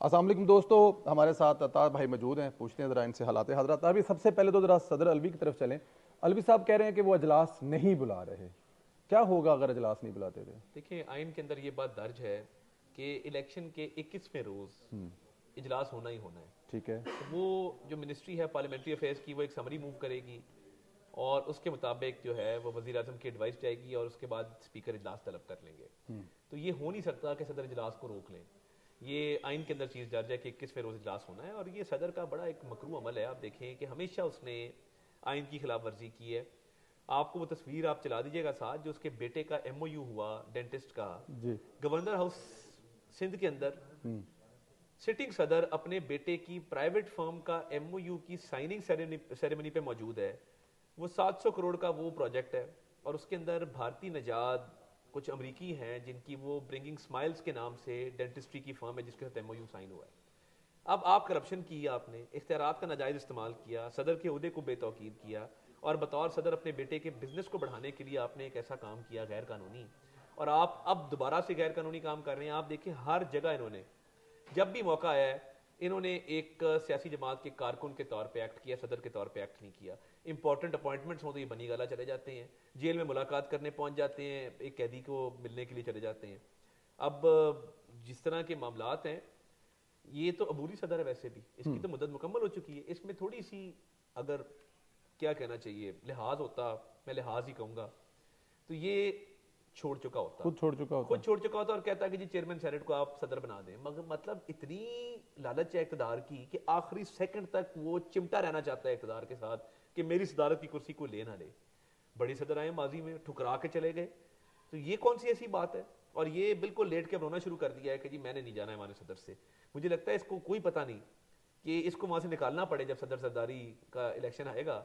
अस्सलाम वालेकुम दोस्तों, हमारे साथ अतार भाई मौजूद हैं। पूछते हैं ज़रा इनसे हालात हज़रत। अभी सबसे पहले तो ज़रा सदर अलवी की तरफ चलें। अलवी साहब कह रहे हैं कि वो अजलास नहीं बुला रहे। क्या होगा अगर अजलास नहीं बुलाते थे? देखिए, आइन के अंदर ये बात दर्ज है कि इलेक्शन के 21वें रोज इजलास होना ही होना है। ठीक है। तो वो जो मिनिस्ट्री है पार्लियामेंट्री अफेयर्स की, वो एक समरी मूव करेगी और उसके मुताबिक जो है वो वजीर आजम की एडवाइस जाएगी और उसके बाद स्पीकर इजलास तलब कर लेंगे। तो ये हो नहीं सकता कि सदर इजलास को रोक लें। ये आइन के अंदर चीज़ दर्ज है कि 21वें रोज इजलास होना है और ये सदर का बड़ा एक मकरू अमल है। आप देखें कि हमेशा उसने आइन की खिलाफ वर्जी की है। आपको वो तस्वीर आप चला दीजिएगा साथ, जो उसके बेटे का एमओयू हुआ डेंटिस्ट का जी। गवर्नर हाउस सिंध के अंदर। सिटिंग सदर अपने बेटे की प्राइवेट फर्म का एमओयू की साइनिंग सेरेमनी पे मौजूद है। वो 700 करोड़ का वो प्रोजेक्ट है और उसके अंदर भारतीय नजाद कुछ अमरीकी हैं जिनकी वो ब्रिंगिंग स्माइल्स के नाम से डेंटिस्ट्री की फर्म है जिसके साथ एमओयू साइन हुआ है। अब आप करप्शन की, आपने इख्तियारात का नाजायज इस्तेमाल किया, सदर के उहदे को बेतौकीद किया और बतौर सदर अपने बेटे के बिजनेस को बढ़ाने के लिए आपने एक ऐसा काम किया गैर कानूनी, और आप अब दोबारा से गैर कानूनी काम कर रहे हैं। आप देखिए हर जगह इन्होंने जब भी मौका आया है, इन्होंने एक सियासी जमात के कारकुन के तौर पे एक्ट किया, सदर के तौर पे एक्ट नहीं किया। इंपॉर्टेंट अपॉइंटमेंट्स हो तो ये बनी गला चले जाते हैं, जेल में मुलाकात करने पहुंच जाते हैं, एक कैदी को मिलने के लिए चले जाते हैं। अब जिस तरह के मामलात हैं, ये तो अबूरी सदर है, वैसे भी इसकी तो मुद्दत मुकम्मल हो चुकी है। इसमें थोड़ी सी अगर क्या कहना चाहिए लिहाज होता, मैं लिहाज ही कहूंगा, तो ये छोड़ चुका होता, खुद छोड़ चुका खुद होता। छोड़ चुका होता और कहता कि जी चेयरमैन सेनेट को आप सदर बना दें। मगर मतलब इतनी लालच है इकतदार की कि आखिरी सेकंड तक वो चिमटा रहना चाहता है इकतदार के साथ कि मेरी सदारत की कुर्सी को ले ना ले। बड़ी सदर आए माजी में, ठुकरा के चले गए, तो ये कौन सी ऐसी बात है? और ये बिल्कुल लेट के रोना शुरू कर दिया है कि जी मैंने नहीं जाना है हमारे सदर से। मुझे लगता है इसको कोई पता नहीं कि इसको वहां से निकालना पड़े। जब सदर सरदारी का इलेक्शन आएगा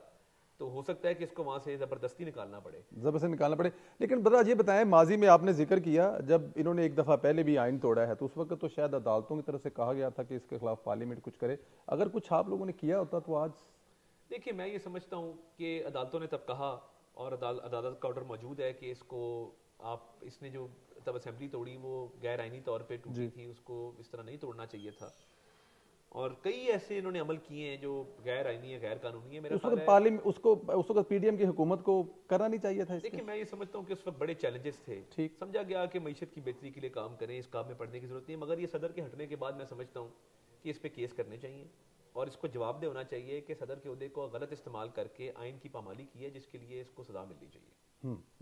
तो हो सकता है कि इसको वहां से जबरदस्ती निकालना पड़े। जबर से निकालना पड़े। लेकिन बता ये बताएं, माजी में आपने जिक्र किया जब इन्होंने एक दफ़ा पहले भी आइन तोड़ा है, तो उस वक्त तो शायद अदालतों की तरफ से कहा गया था कि इसके खिलाफ पार्लियामेंट कुछ करे। अगर कुछ आप लोगों ने किया होता तो आज। देखिए, मैं ये समझता हूँ कि अदालतों ने तब कहा और अदालत का ऑर्डर मौजूद है कि इसको आप, इसने जो तब असेंबली तोड़ी वो गैर आइनी तौर पे टूटी जी। थी, उसको इस तरह नहीं तोड़ना चाहिए था। और कई ऐसे इन्होंने अमल किए हैं जो गैर आइनी है, गैर कानूनी है। तो मेरा उस ख्याल वक्त है, पार्लियामेंट उसको, उस वक्त पीडीएम की हुकूमत को करना नहीं चाहिए था इसके। देखिए मैं ये समझता हूँ कि उस वक्त बड़े चैलेंजेस थे। ठीक। समझा गया कि मईशत की बेहतरी के लिए काम करें, इस काम में पढ़ने की जरूरत नहीं है। मगर ये सदर के हटने के बाद मैं समझता हूँ कि इस पर केस करने चाहिए और इसको जवाबदेह होना चाहिए कि सदर के उहदे को गलत इस्तेमाल करके आइन की पामाली की है, जिसके लिए इसको सजा मिलनी चाहिए।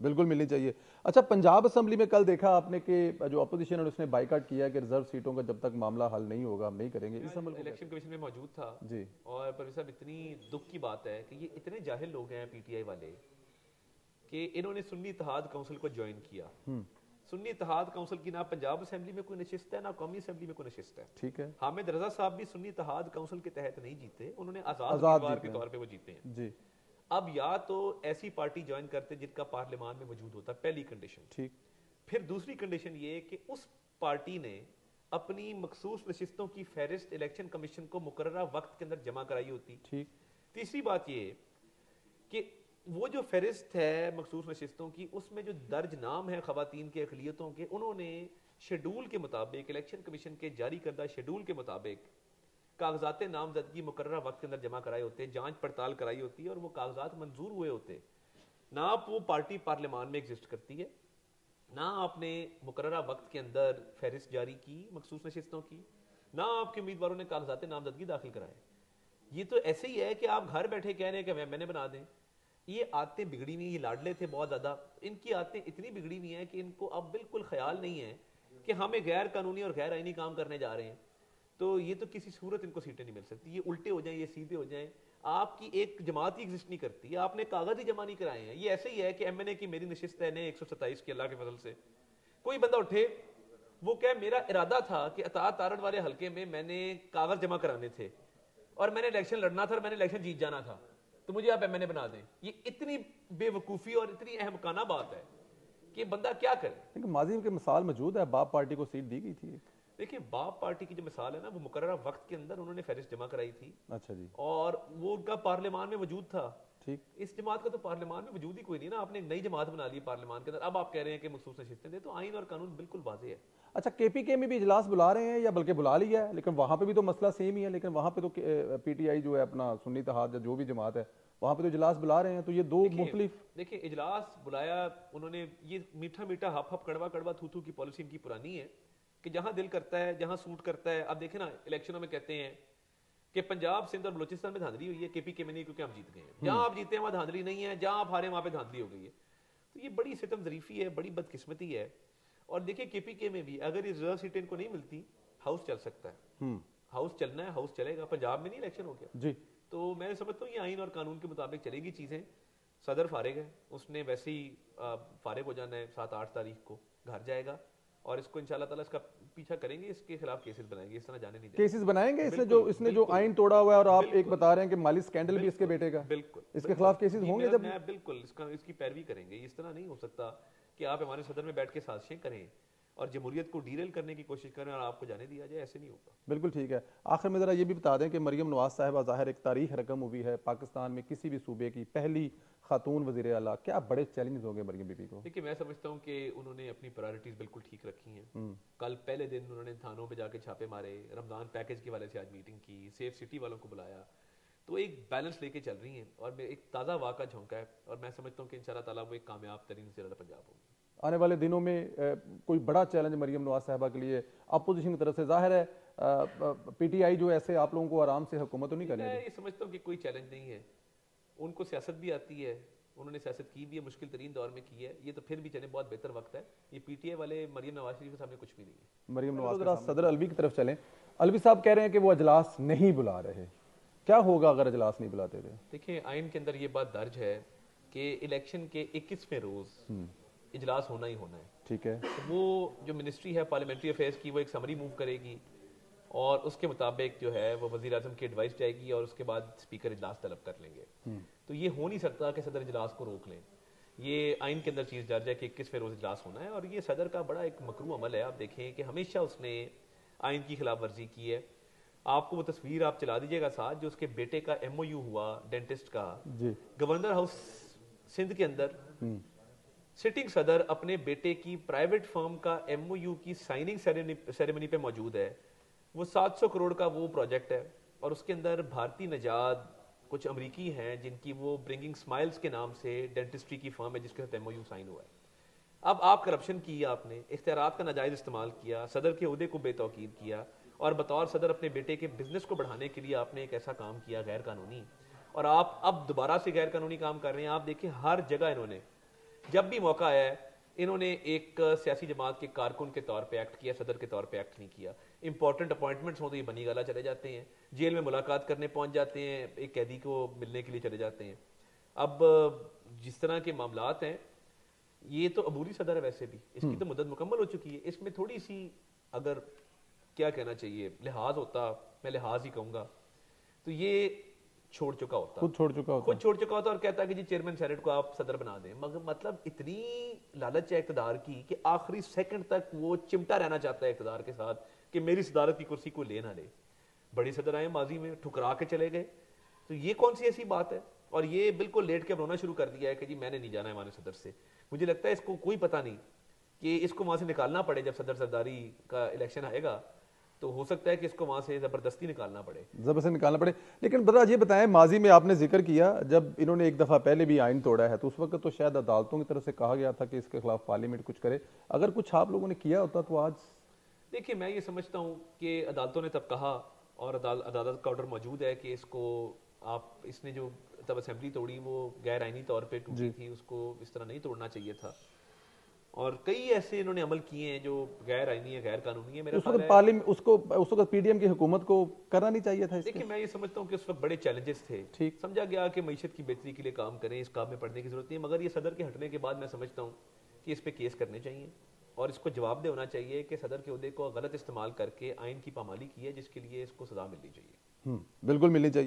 बिल्कुल मिलनी चाहिए। अच्छा, पंजाब असेंबली में कल देखा आपने कि जो अपोजिशन है उसने बाइकाट किया कि रिजर्व सीटों का जब तक मामला हल नहीं होगा हम नहीं करेंगे। मैं इस अमल को इलेक्शन कमीशन में मौजूद था जी। और परवेज साहब, इतनी दुख की बात है कि ये इतने जाहिल लोग हैं पीटीआई वाले कि इन्होंने सुन्नी इत्तेहाद काउंसिल को ज्वाइन किया। सुन्नी इत्तेहाद काउंसिल की ना पंजाब असेंबली में कोई नशिस्त है, ना कौमी असेंबली में कोई नशिस्त है। ठीक है। हामिद रजा साहब भी सुन्नी इत्तेहाद काउंसिल के तहत नहीं जीते, उन्होंने आजाद आजाद उम्मीदवार जीत के रहे तौर पे वो हैं। जीते हैं। जी। अब या तो ऐसी पार्टी ज्वाइन करते जिनका पार्लियामान में वजूद होता, पहली कंडीशन। ठीक। फिर दूसरी कंडीशन ये कि उस पार्टी ने अपनी मखसूस नशिस्तों की फहरिस्त इलेक्शन कमीशन को मुकर्ररा वक्त के अंदर जमा कराई होती। ठीक। तीसरी बात ये कि वो जो फहरिस्त है मखसूस नशिस्तों की, उसमें जो दर्ज नाम है खवातीन के अकलियतों के, उन्होंने शेड्यूल के मुताबिक, इलेक्शन कमीशन के जारी करदा शेड्यूल के मुताबिक कागजात नामजदगी मुकर्ररा वक्त के अंदर जमा कराए होते, जांच पड़ताल कराई होती है और वो कागजात मंजूर हुए होते। ना आप वो पार्टी पार्लियामान में एग्जिस्ट करती है, ना आपने मुकर्ररा वक्त के अंदर फहरिस्त जारी की मखसूस नशिस्तों की, ना आपके उम्मीदवारों ने कागजात नामजदगी दाखिल कराए। ये तो ऐसे ही है कि आप घर बैठे कह रहे हैं कि मैंने बना दें। ये आदतें बिगड़ी हुई, ये लाडले थे बहुत ज्यादा, इनकी आदतें इतनी बिगड़ी हुई हैं कि इनको अब बिल्कुल ख्याल नहीं है कि हम एक गैर कानूनी और गैर आईनी काम करने जा रहे हैं। तो ये तो किसी सूरत इनको सीटें नहीं मिल सकती। ये उल्टे हो जाएं, ये सीधे हो जाएं, आपकी एक जमात ही एग्जिस्ट नहीं करती। आपने कागज ही जमा नहीं कराए हैं। ये ऐसे ही है कि एमएनए की मेरी नशिस्त है 127 की, अल्लाह के फजल से कोई बंदा उठे वो क्या, मेरा इरादा था कि अतात तारड़ वाले हल्के में मैंने कागज जमा कराने थे और मैंने इलेक्शन लड़ना था और मैंने इलेक्शन जीत जाना था, तो मुझे आप एमएनए बना दें। ये इतनी बेवकूफ़ी और इतनी अहमकाना बात है कि बंदा क्या करे। लेकिन माजी के मिसाल मौजूद है, बाप पार्टी को सीट दी गई थी। देखिए, बाप पार्टी की जो मिसाल है ना, वो मुकर्ररा वक्त के अंदर उन्होंने फहरिस्त जमा कराई थी अच्छा जी। और वो उनका पार्लियामान में वजूद था। ठीक। इस जमात का तो पार्लियामान में वजूद ही कोई नहीं ना, आपने एक नई जमात बना ली पार्लियामान के अंदर, अब आप कह रहे हैं कि मखसूस नशिस्तें दे, तो आइन और कानून बिल्कुल वाज़ेह है। अच्छा, केपीके में भी इजलास बुला रहे हैं या बल्कि बुला लिया है, लेकिन वहां पे भी तो मसला सेम ही है, लेकिन वहां पे तो पीटीआई जो है अपना सुन्नी इत्तेहाद या जो भी जमात है वहां पे तो इजलास बुला रहे हैं, तो ये दो मुख्तलिफ। देखिए इजलास बुलाया उन्होंने, ये मीठा मीठा हप हप कड़वा कड़वा थू थू की पॉलिसी इनकी पुरानी है कि जहां दिल करता है, जहां सूट करता है। अब देखे ना, इलेक्शनों में कहते हैं कि पंजाब, सिंध और बलोचिस्तान में धांधली हुई है, केपीके में नहीं, क्योंकि हम जीत गए हैं। जहां आप जीते हैं वहां धांधली नहीं है, जहां आप हारे वहां पे धांधली हो गई है। तो ये बड़ी सितम जरीफी है, बड़ी बदकिस्मती है। और देखिए केपीके में भी अगर ये रिजर्व सीटें इनको नहीं मिलती, हाउस चल सकता है। हाउस चलना है, हाउस चलेगा। पंजाब में नहीं इलेक्शन हो गया जी। तो मैं समझता हूँ ये आइन और कानून के मुताबिक चलेगी चीजें। सदर फारिग है, उसने वैसे ही फारिग हो जाना है 7-8 तारीख को, घर जाएगा और इसको इंशाल्लाह ताला इसका पीछा करेंगे, इसके खिलाफ केसेस बनाएंगे, इस तरह जाने नहीं देंगे। केसेस बनाएंगे इसने बिल्कुल, जो आइन तोड़ा हुआ है, और आप एक बिल्कुल, बता रहे हैं कि माली स्कैंडल भी इसके बेटे का, बिल्कुल इसके खिलाफ केसेस जी, होंगे। जब मैं बिल्कुल इसकी पैरवी करेंगे। इस तरह नहीं हो सकता कि आप हमारे सदर में बैठ के साजिशें करें और जमहूरियत को डीरेल करने की कोशिश करें और आपको जाने दिया जाए, ऐसे नहीं होगा। बिल्कुल ठीक है। आखिर में ज़रा ये भी बता दें कि मरियम नवाज साहिबा ज़ाहिर एक तारीख रकम हुई है, पाकिस्तान में किसी भी सूबे की पहली खातून वज़ीर आला। क्या बड़े चैलेंज होंगे मरियम बीबी को? देखिए मैं समझता हूँ कि उन्होंने अपनी प्रायोरिटीज बिल्कुल ठीक रखी हैं। कल पहले दिन उन्होंने थानों पे जाके छापे मारे, रमजान पैकेज के वाले से आज मीटिंग की, सेफ सिटी वालों को बुलाया, तो एक बैलेंस लेके चल रही हैं और एक ताज़ा वाक़ा झोंका है। और मैं समझता हूँ कि इंशाल्लाह ताला वो एक कामयाब तरीन वज़ीर आला पंजाब होगी। आने वाले दिनों में कोई बड़ा चैलेंज मरियम नवाज साहिबा के लिए अपोजिशन की तरफ से ज़ाहिर है, पीटीआई जो ऐसे आप लोगों को आराम से हुकूमत तो नहीं करने मैं देगी। ये समझता हूँ कि कोई चैलेंज नहीं है, उनको सियासत भी आती है, उन्होंने सियासत की भी है, मुश्किल तरीन दौर में की है। ये तो फिर भी चले बहुत बेहतर वक्त है। ये पीटीआई वाले मरियम नवाज शरीफ के सामने कुछ भी नहीं है। मरियम नवाज जरा सदर अलवी की तरफ चलें। अलवी साहब कह रहे हैं कि वो अजलास नहीं बुला रहे, क्या होगा अगर अजलास नहीं बुलाते थे? देखिए आइन के अंदर ये बात दर्ज है कि इलेक्शन के 21वें रोज इजलास होना ही होना है। ठीक है। तो वो जो मिनिस्ट्री है पार्लियामेंट्री अफेयर्स की, वो एक समरी मूव करेगी और उसके मुताबिक जो है वो वजीर आजम की एडवाइस जाएगी और उसके बाद स्पीकर इजलास तलब कर लेंगे। तो ये हो नहीं सकता कि सदर इजलास को रोक लें। ये आइन के अंदर चीज दर्ज है कि 21वें रोज इजलास होना है और ये सदर का बड़ा एक मकरू अमल है। आप देखें कि हमेशा उसने आइन की खिलाफ वर्जी की है। आपको वो तस्वीर आप चला दीजिएगा साथ, जो उसके बेटे का एमओयू हुआ डेंटिस्ट का जी। गवर्नर हाउस सिंध के अंदर, सिटिंग सदर अपने बेटे की प्राइवेट फर्म का एमओयू की साइनिंग सेरेमनी पे मौजूद है। वो 700 करोड़ का वो प्रोजेक्ट है और उसके अंदर भारतीय नजाद कुछ अमरीकी हैं जिनकी वो ब्रिंगिंग स्माइल्स के नाम से डेंटिस्ट्री की फर्म है जिसके साथ एमओयू साइन हुआ है। अब आप करप्शन की, आपने इख्तियारात का नाजायज इस्तेमाल किया, सदर के ओहदे को बेतौकीद किया और बतौर सदर अपने बेटे के बिजनेस को बढ़ाने के लिए आपने एक ऐसा काम किया गैर कानूनी, और आप अब दोबारा से गैर कानूनी काम कर रहे हैं। आप देखिए हर जगह इन्होंने जब भी मौका आया है, इन्होंने एक सियासी जमात के कारकुन के तौर पे एक्ट किया, सदर के तौर पे एक्ट नहीं किया। इंपॉर्टेंट अपॉइंटमेंट्स हो तो ये बनी गाला चले जाते हैं, जेल में मुलाकात करने पहुंच जाते हैं, एक कैदी को मिलने के लिए चले जाते हैं। अब जिस तरह के मामलात हैं, ये तो अबूरी सदर है, वैसे भी इसकी तो मुद्दत मुकम्मल हो चुकी है। इसमें थोड़ी सी अगर क्या कहना चाहिए लिहाज होता, मैं लिहाज ही कहूंगा, तो ये छोड़ चुका होता, खुद छोड़ चुका होता, खुद छोड़ चुका होता और कहता है कि जी चेयरमैन सेनेट को आप सदर बना दें। मगर मतलब इतनी लालच है इक़्तिदार की कि आखिरी सेकंड तक वो चिमटा रहना चाहता है इक़्तिदार के साथ कि मेरी सदारत की कुर्सी को ले ना ले। बड़ी सदर आए माजी में, ठुकरा के चले गए, तो ये कौन सी ऐसी बात है? और ये बिल्कुल लेट के रोना शुरू कर दिया है कि जी मैंने नहीं जाना है हमारे सदर से। मुझे लगता है इसको कोई पता नहीं कि इसको वहां से निकालना पड़े। जब सदर सरदारी का इलेक्शन आएगा तो हो सकता है कि इसको वहां से जबरदस्ती निकालना पड़े, जबरदस्ती निकालना पड़े। लेकिन बदराज ये बताएं, माजी में आपने जिक्र किया जब इन्होंने एक दफा पहले भी आइन तोड़ा है, तो उस वक्त तो शायद अदालतों की तरफ से कहा गया था कि इसके खिलाफ पार्लियामेंट कुछ करे। अगर कुछ आप लोगों ने किया होता तो आज। देखिए मैं ये समझता हूँ कि अदालतों ने तब कहा और अदालत का ऑर्डर मौजूद है कि इसको आप, इसने जो तब असेंबली तोड़ी वो गैर आइनी तौर पे टूटी थी, उसको इस तरह नहीं तोड़ना चाहिए था। और कई ऐसे इन्होंने अमल किए हैं जो गैर आइनी है, गैर कानूनी है। मेरा उस वक्त पार्लियामेंट उस वक्त पीडीएम की हुकूमत को करना नहीं चाहिए था। देखिए मैं ये समझता हूँ कि उस वक्त बड़े चैलेंजेस थे, ठीक समझा गया कि मईशत की बेहतरी के लिए काम करें, इस काम में पढ़ने की जरूरत नहीं है। मगर ये सदर के हटने के बाद मैं समझता हूँ कि इस पर केस करने चाहिए और इसको जवाबदेह होना चाहिए कि सदर के ओहदे को गलत इस्तेमाल करके आइन की पामाली की है, जिसके लिए इसको सजा मिलनी चाहिए। बिल्कुल मिलनी चाहिए।